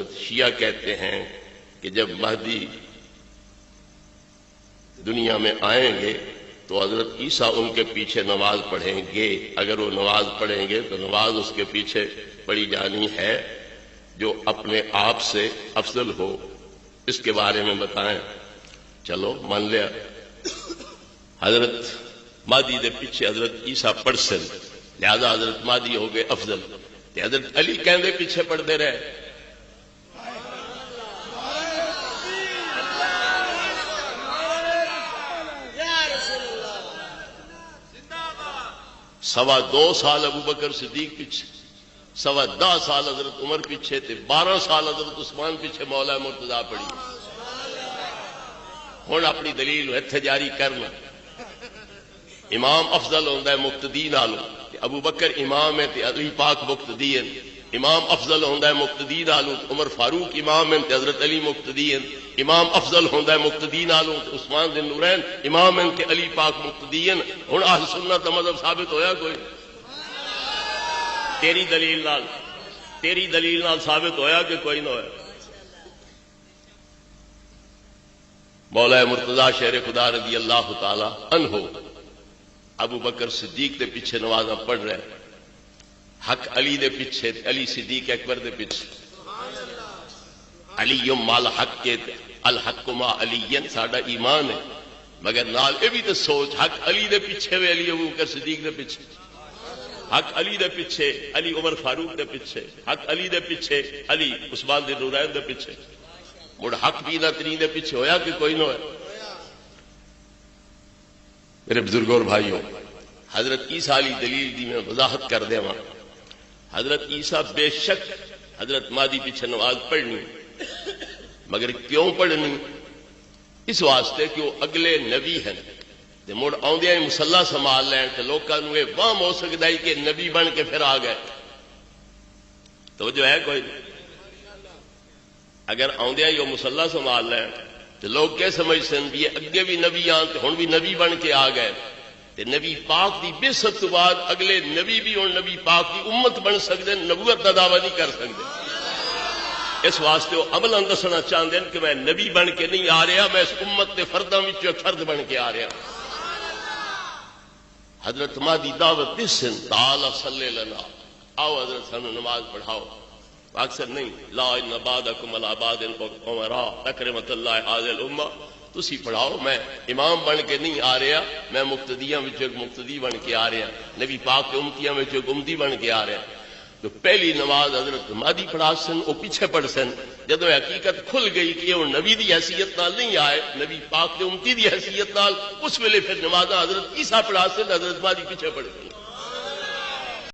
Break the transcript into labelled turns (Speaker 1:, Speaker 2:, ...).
Speaker 1: حضرت شیعہ کہتے ہیں کہ جب مہدی دنیا میں آئیں گے تو حضرت عیسیٰ ان کے پیچھے نماز پڑھیں گے. اگر وہ نماز پڑھیں گے تو نماز اس کے پیچھے پڑھی جانی ہے جو اپنے آپ سے افضل ہو. اس کے بارے میں بتائیں. چلو مان لیا حضرت مہدی دے پیچھے حضرت عیسیٰ پڑھ سن لہذا حضرت مہدی ہو گئے افضل. تے حضرت علی کہندے پیچھے پڑھتے رہے. سوا 2 سال ابو بکر صدیق پیچھے، سوا 10 سال حضرت عمر پیچھے تے 12 سال حضرت عثمان پیچھے مولا مرتضیٰ پڑھی. ہن اپنی دلیل اتھے جاری کرنا. امام افضل ہوندا ہے مقتدی نالوں. ابو بکر امام ہے تے علی پاک مقتدی ہیں. امام افضل ہوندا ہے مقتدی نالوں. عمر فاروق امام ہیں تے حضرت علی مقتدی ہیں. امام افضل ہوندا ہے مقتدی نالوں. عثمان بن نورین امام ہیں تے علی پاک مقتدی ہیں. ہن اہل سنت دا مذہب ثابت ہویا کوئی؟ تیری دلیل نال ثابت ہویا کہ کوئی نہ ہویا؟ مولا مرتضیٰ شیر خدا رضی اللہ تعالی عنہ ابو بکر صدیق دے پیچھے نمازاں پڑھ رہے. حق علی دے پیچھے، علی صدیق اکبر دے پیچھے. علی مال حق کے الحق ما علی ساڈا ایمان ہے. مگر نال یہ بھی تو سوچ حق علی دے پیچھے وے علی ابو بکر صدیق دے پیچھے، حق علی دے پیچھے علی عمر فاروق دے پیچھے، حق علی دے پیچھے علی عثمان بن نورین دے پیچھے. مڑ حق بھی نہ ترین دے پیچھے ہویا کہ کوئی نہ ہویا؟ میرے بزرگوں اور بھائیوں، حضرت عیسیٰ علی دلیل دی میں وضاحت کر دے. حضرت عیسیٰ بے شک حضرت مہدی پیچھے نماز پڑھنی، مگر کیوں پڑھنی؟ اس واسطے کہ وہ اگلے نبی ہیں. مڑ آدھے مسلح سنبھال لین تو لوگوں یہ وہم ہو سکتا ہے کہ نبی بن کے پھر آ گئے. توجہ ہے کوئی؟ اگر آدھے ہی وہ مسلح سنبھال لین تو لوگ کیا سمجھ سن بھی اگے بھی نبی آن تو ہن بھی نبی بن کے آ گئے. نبی پاک دی بعثت تو بعد اگلے نبی بھی ہن نبی پاک کی امت بن سکتے، نبوت کا دعویٰ نہیں کر سکتے. اس واسطے وہ عملاً دسنا چاہتے ہیں کہ میں نبی بن کے نہیں آ رہا، میں اس امت کے فرداں وچوں ایک فرد بن کے آ رہا. حضرت مہدی دعوت دسن تعالی صلی لنا، آؤ حضرت سانو نماز پڑھاؤ. اکثر نہیں لا ان بعدکم علی بعد امراء اکرمۃ اللہ هذه الامہ، تسی پڑھاؤ، میں امام بن کے نہیں آ رہا، میں مقتدیاں وچ ایک مقتدی بن کے آ رہا، نبی پاک کے امتیاں وچ ایک امتی بن کے آ رہا. تو پہلی نماز حضرت مہدی پڑھا سن، وہ پیچھے پڑھ سن. جدو حقیقت کھل گئی کہ وہ نبی دی حیثیت نال نہیں آئے، نبی پاک کے امتی دی حیثیت نال، اس ویلے پھر نماز حضرت عیسیٰ پڑھا سن، حضرت مہدی پیچھے پڑھ سن.